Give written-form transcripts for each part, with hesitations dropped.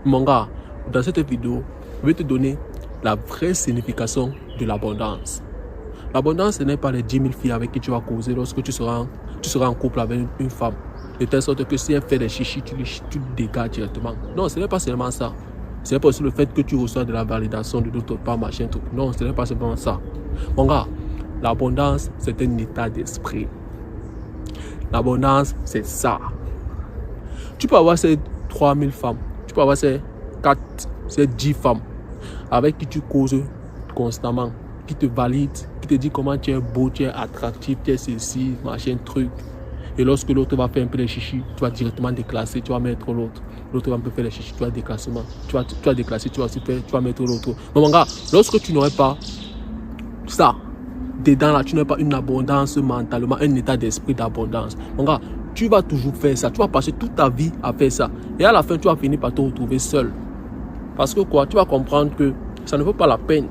Mon gars, dans cette vidéo, je vais te donner la vraie signification de l'abondance. L'abondance, ce n'est pas les 10 000 filles avec qui tu vas causer lorsque tu seras en couple avec une femme. De telle sorte que si elle fait des chichis, tu le dégages directement. Non, ce n'est pas seulement ça. Ce n'est pas aussi le fait que tu reçois de la validation de d'autres femmes, machin, truc. Non, ce n'est pas seulement ça. Mon gars, l'abondance, c'est un état d'esprit. L'abondance, c'est ça. Tu peux avoir ces 3000 femmes. Tu peux avoir ces 10 femmes avec qui tu causes constamment, qui te valident, qui te dit comment tu es beau, tu es attractif, tu es ceci, machin, truc. Et lorsque l'autre va faire un peu de chichi, tu vas directement déclasser, tu vas mettre l'autre. L'autre va un peu faire les chichi, tu vas déclasser, tu vas déclasser, tu vas mettre l'autre. Mais mon gars, lorsque tu n'aurais pas ça, dedans là, tu n'aurais pas une abondance mentalement, un état d'esprit d'abondance. Mon gars, tu vas toujours faire ça, tu vas passer toute ta vie à faire ça. Et à la fin, tu vas finir par te retrouver seul. Parce que quoi, tu vas comprendre que ça ne vaut pas la peine.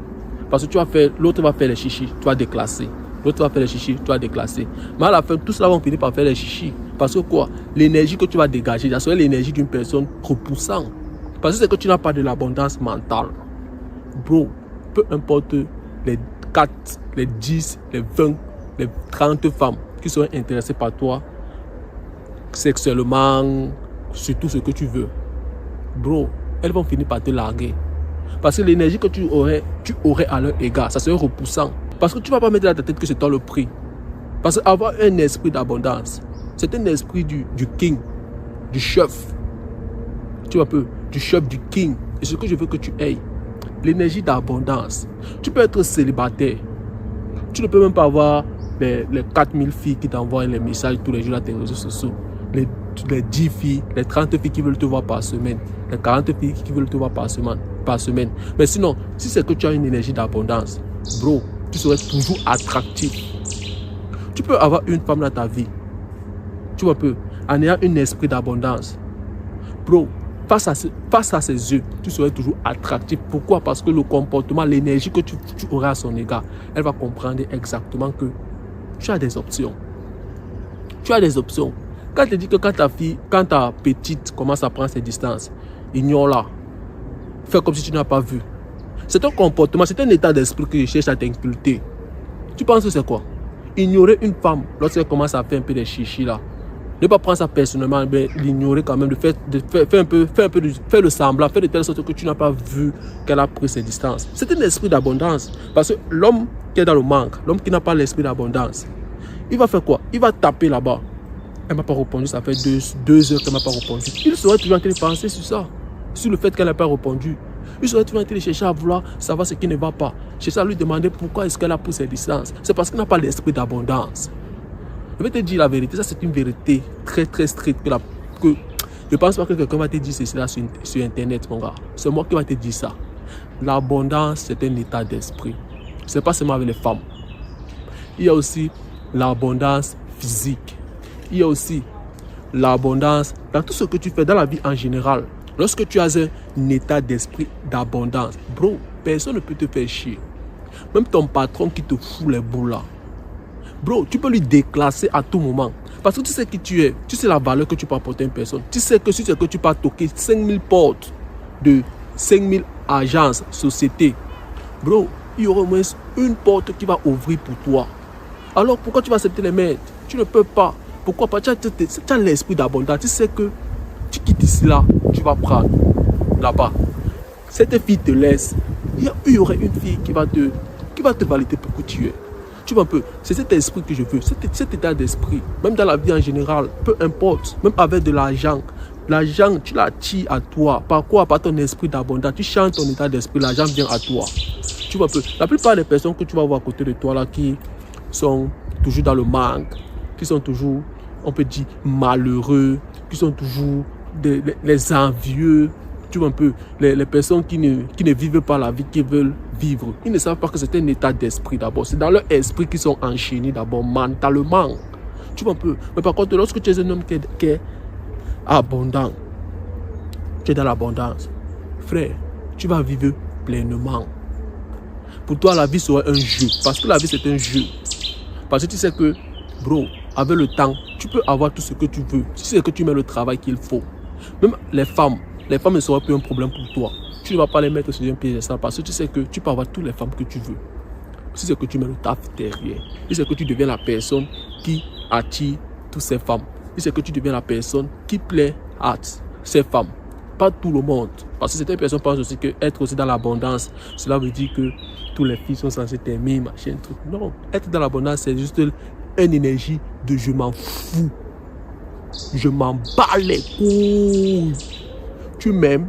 Parce que l'autre va faire les chichis, tu vas déclasser. L'autre va faire les chichis, tu vas déclasser. Mais à la fin, tout cela va finir par faire les chichis. Parce que quoi, l'énergie que tu vas dégager, ça serait l'énergie d'une personne repoussante. Parce que c'est que tu n'as pas de l'abondance mentale. Bro, peu importe les 4, les 10, les 20, les 30 femmes qui seront intéressées par toi, sexuellement, sur tout ce que tu veux. Bro, elles vont finir par te larguer. Parce que l'énergie que tu aurais à leur égard, ça serait repoussant. Parce que tu ne vas pas mettre dans ta tête que c'est toi le prix. Parce qu'avoir un esprit d'abondance, c'est un esprit du king, du chef. Tu vois un peu, du chef, du king. Et ce que je veux que tu aies, l'énergie d'abondance. Tu peux être célibataire. Tu ne peux même pas avoir les 4000 filles qui t'envoient les messages tous les jours à tes réseaux sociaux. Les 10 filles, les 30 filles qui veulent te voir par semaine, les 40 filles qui veulent te voir par semaine. Mais sinon, si c'est que tu as une énergie d'abondance, bro, tu serais toujours attractif. Tu peux avoir une femme dans ta vie, tu vois un peu, en ayant un esprit d'abondance. Bro, face à ses yeux, tu serais toujours attractif. Pourquoi? Parce que le comportement, l'énergie que tu auras à son égard, elle va comprendre exactement que tu as des options. Tu as des options. Quand tu te dis que quand ta petite commence à prendre ses distances, ignore-la. Fais comme si tu n'as pas vu. C'est un comportement, c'est un état d'esprit que je cherche à t'inculter. Tu penses que c'est quoi? Ignorer une femme lorsqu'elle commence à faire un peu de chichi là. Ne pas prendre ça personnellement, mais l'ignorer quand même, faire le semblant, faire de telle sorte que tu n'as pas vu qu'elle a pris ses distances. C'est un esprit d'abondance. Parce que l'homme qui est dans le manque, l'homme qui n'a pas l'esprit d'abondance, il va faire quoi? Il va taper là-bas. Elle ne m'a pas répondu, ça fait 2 heures qu'elle ne m'a pas répondu. Il serait toujours en train de penser sur ça, sur le fait qu'elle n'a pas répondu. Il serait toujours en train de chercher à vouloir savoir ce qui ne va pas. Chercher à lui demander pourquoi est-ce qu'elle a pris ses distances. C'est parce qu'elle n'a pas l'esprit d'abondance. Je vais te dire la vérité, ça c'est une vérité très très stricte que je ne pense pas que quelqu'un va te dire cela sur internet, mon gars. C'est moi qui va te dire ça. L'abondance, c'est un état d'esprit. Ce n'est pas seulement avec les femmes. Il y a aussi l'abondance physique. Il y a aussi l'abondance dans tout ce que tu fais dans la vie en général. Lorsque tu as un état d'esprit d'abondance, bro, personne ne peut te faire chier. Même ton patron qui te fout les boules là. Bro, tu peux lui déclasser à tout moment. Parce que tu sais qui tu es. Tu sais la valeur que tu peux apporter à une personne. Tu sais que si c'est que tu peux toquer 5000 portes de 5000 agences, sociétés. Bro, il y aura au moins une porte qui va ouvrir pour toi. Alors pourquoi tu vas accepter les merdes? Tu ne peux pas. Pourquoi pas? Tu as l'esprit d'abondance. Tu sais que tu quittes ici là, tu vas prendre là-bas. Cette fille te laisse. Il y aurait une fille qui va te valider pour que tu es. Tu vois un peu, c'est cet esprit que je veux, cet état d'esprit, même dans la vie en général, peu importe, même avec de l'argent. L'argent, tu l'attires à toi. Par quoi? Par ton esprit d'abondance. Tu changes ton état d'esprit, l'argent vient à toi. Tu vois un peu, la plupart des personnes que tu vas voir à côté de toi là, qui sont toujours dans le manque, qui sont toujours, on peut dire, malheureux, qui sont toujours les envieux, tu vois un peu, les personnes qui ne vivent pas la vie qu'ils veulent vivre. Ils ne savent pas que c'est un état d'esprit d'abord. C'est dans leur esprit qu'ils sont enchaînés d'abord mentalement. Tu vois un peu. Mais par contre, lorsque tu es un homme qui est abondant, tu es dans l'abondance, frère, tu vas vivre pleinement. Pour toi, la vie sera un jeu. Parce que la vie, c'est un jeu. Parce que tu sais que, bro, avec le temps, tu peux avoir tout ce que tu veux. Si c'est que tu mets le travail qu'il faut. Même les femmes, les femmes ne seront plus un problème pour toi. Tu ne vas pas les mettre sur un piédestal parce que tu sais que tu peux avoir toutes les femmes que tu veux. Si c'est que tu mets le taf derrière, si c'est que tu deviens la personne qui attire toutes ces femmes, si c'est que tu deviens la personne qui plaît à ces femmes, pas tout le monde. Parce que certaines personnes pensent aussi que être aussi dans l'abondance, cela veut dire que toutes les filles sont censées t'aimer, machin, truc. Non, être dans l'abondance, c'est juste une énergie de je m'en fous. Je m'en bats les couilles. Tu m'aimes,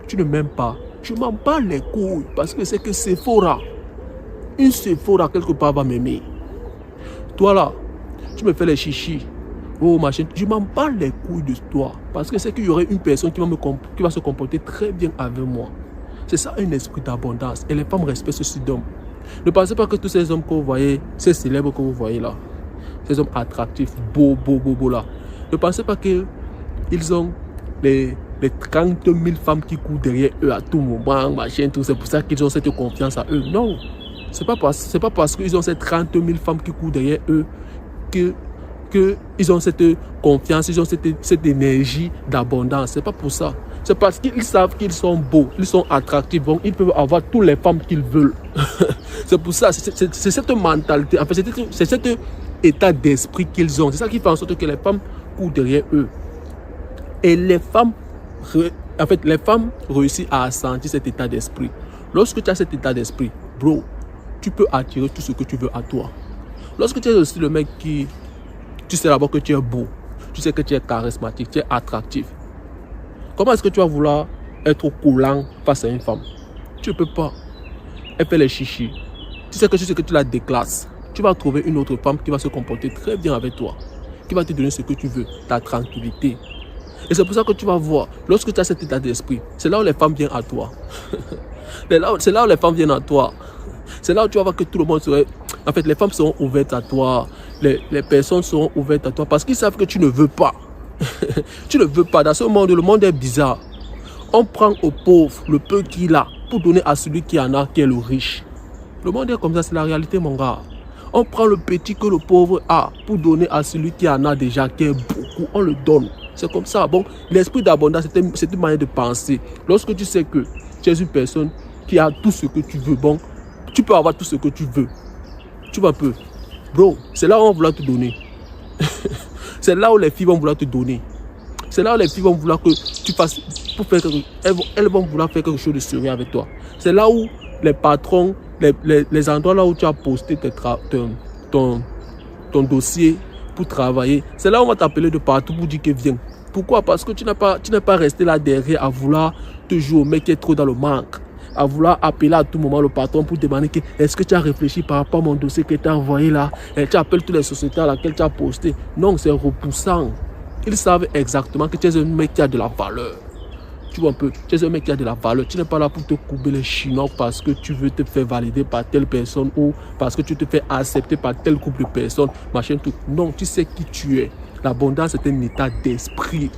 tu ne m'aimes pas. Je m'en bats les couilles parce que c'est que Sephora. Une Sephora quelque part va m'aimer. Toi là, tu me fais les chichis. Oh machin, je m'en bats les couilles de toi. Parce que c'est qu'il y aurait une personne qui va se comporter très bien avec moi. C'est ça un esprit d'abondance. Et les femmes respectent ce homme. Ne pensez pas que tous ces hommes que vous voyez, ces célèbres que vous voyez là, ces hommes attractifs, beaux là, ne pensez pas qu'ils ont les 30 000 femmes qui courent derrière eux à tout moment, machin, tout. C'est pour ça qu'ils ont cette confiance à eux. Non. C'est pas parce qu'ils ont ces 30 000 femmes qui courent derrière eux qu'ils ont cette confiance, ils ont cette énergie d'abondance. C'est pas pour ça. C'est parce qu'ils savent qu'ils sont beaux, ils sont attractifs, donc ils peuvent avoir toutes les femmes qu'ils veulent. C'est pour ça, c'est cette mentalité, en fait, c'est cet état d'esprit qu'ils ont. C'est ça qui fait en sorte que les femmes courent derrière eux. Et les femmes réussissent à sentir cet état d'esprit. Lorsque tu as cet état d'esprit, bro, tu peux attirer tout ce que tu veux à toi. Lorsque tu es aussi le mec qui, tu sais d'abord que tu es beau, tu sais que tu es charismatique, tu es attractif. Comment est-ce que tu vas vouloir être collant face à une femme? Tu ne peux pas. Elle fait les chichis. Tu sais que tu la déclasses. Tu vas trouver une autre femme qui va se comporter très bien avec toi, qui va te donner ce que tu veux, ta tranquillité. Et c'est pour ça que tu vas voir, lorsque tu as cet état d'esprit, c'est là où les femmes viennent à toi. C'est là où les femmes viennent à toi. C'est là où tu vas voir que tout le monde serait... En fait, les femmes seront ouvertes à toi. Les personnes seront ouvertes à toi parce qu'ils savent que tu ne veux pas. Tu ne veux pas. Dans ce monde, le monde est bizarre. On prend au pauvre le peu qu'il a pour donner à celui qui en a, qui est le riche. Le monde est comme ça, c'est la réalité, mon gars. On prend le petit que le pauvre a pour donner à celui qui en a déjà, qui est beaucoup. On le donne. C'est comme ça. Bon, l'esprit d'abondance, c'est une manière de penser. Lorsque tu sais que tu es une personne qui a tout ce que tu veux, bon, tu peux avoir tout ce que tu veux. Tu vas peu. Bro, c'est là où on va vouloir te donner. C'est là où les filles vont vouloir te donner. C'est là où les filles vont vouloir que tu fasses pour faire quelque chose. Elles vont vouloir faire quelque chose de sérieux avec toi. C'est là où les patrons, les endroits là où tu as posté ton dossier pour travailler, c'est là où on va t'appeler de partout pour dire que viens. Pourquoi? Parce que tu n'es pas resté là derrière à vouloir te jouer au mec qui est trop dans le manque, à vouloir appeler à tout moment le patron pour demander que est-ce que tu as réfléchi par rapport à mon dossier que tu as envoyé là, et tu appelles toutes les sociétés à laquelle tu as posté. Non, c'est repoussant. Ils savent exactement que tu es un mec qui a de la valeur. Tu vois un peu, tu es un mec qui a de la valeur. Tu n'es pas là pour te couper les chinois parce que tu veux te faire valider par telle personne ou parce que tu te fais accepter par tel groupe de personnes, machin, tout. Non, tu sais qui tu es. L'abondance, c'est un état d'esprit.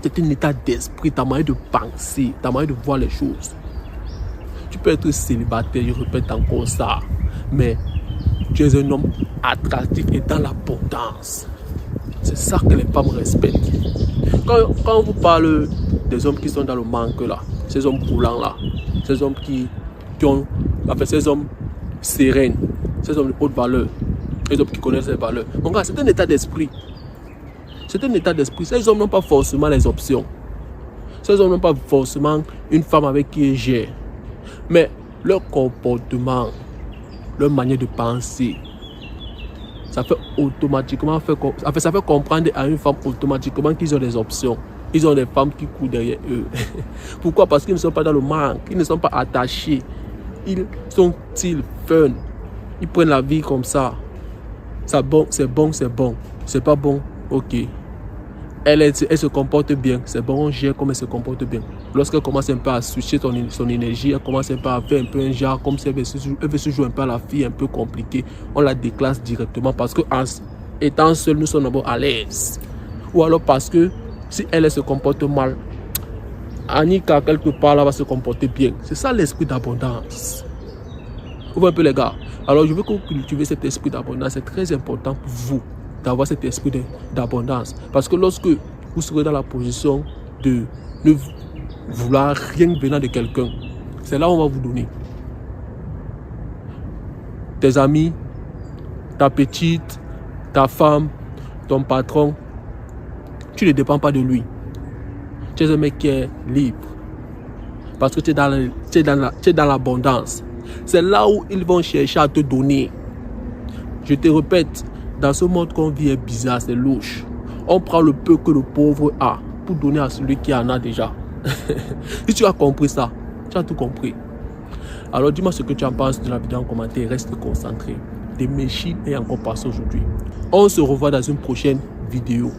C'est un état d'esprit, ta manière de penser, ta manière de voir les choses. Tu peux être célibataire, je répète encore ça, mais tu es un homme attractif et dans l'abondance. C'est ça que les femmes respectent. Quand on vous parle des hommes qui sont dans le manque là, ces hommes coulants là, ces hommes qui ont, enfin ces hommes sereins, ces hommes de haute valeur, les hommes qui connaissent les valeurs. Mon gars, c'est un état d'esprit. C'est un état d'esprit. Ces hommes n'ont pas forcément les options. Ces hommes n'ont pas forcément une femme avec qui ils gèrent. Mais leur comportement, leur manière de penser, ça fait automatiquement ça fait comprendre à une femme automatiquement qu'ils ont des options. Ils ont des femmes qui courent derrière eux. Pourquoi? Parce qu'ils ne sont pas dans le manque, ils ne sont pas attachés. Ils sont fun. Ils prennent la vie comme ça. C'est bon, c'est bon, c'est bon. C'est pas bon, ok. Elle se comporte bien. C'est bon, on gère comme elle se comporte bien. Lorsqu'elle commence un peu à switcher son énergie, elle commence un peu à faire un peu un genre comme si elle veut se jouer un peu à la fille un peu compliquée. On la déclasse directement parce que étant seule, nous sommes d'abord à l'aise. Ou alors parce que si elle se comporte mal, Annika quelque part là va se comporter bien. C'est ça l'esprit d'abondance. Vous voyez un peu les gars. Alors je veux que vous cultivez cet esprit d'abondance. C'est très important pour vous d'avoir cet esprit d'abondance. Parce que lorsque vous serez dans la position de ne vouloir rien venant de quelqu'un. C'est là où on va vous donner. Tes amis, ta petite, ta femme, ton patron, tu ne dépends pas de lui. Tu es un mec qui est libre. Parce que tu es dans l'abondance. C'est là où ils vont chercher à te donner. Je te répète, dans ce monde qu'on vit est bizarre, c'est louche. On prend le peu que le pauvre a pour donner à celui qui en a déjà. Si tu as compris ça, tu as tout compris. Alors dis-moi ce que tu en penses de la vidéo en commentaire. Reste concentré. Des machines est encore passé aujourd'hui. On se revoit dans une prochaine vidéo.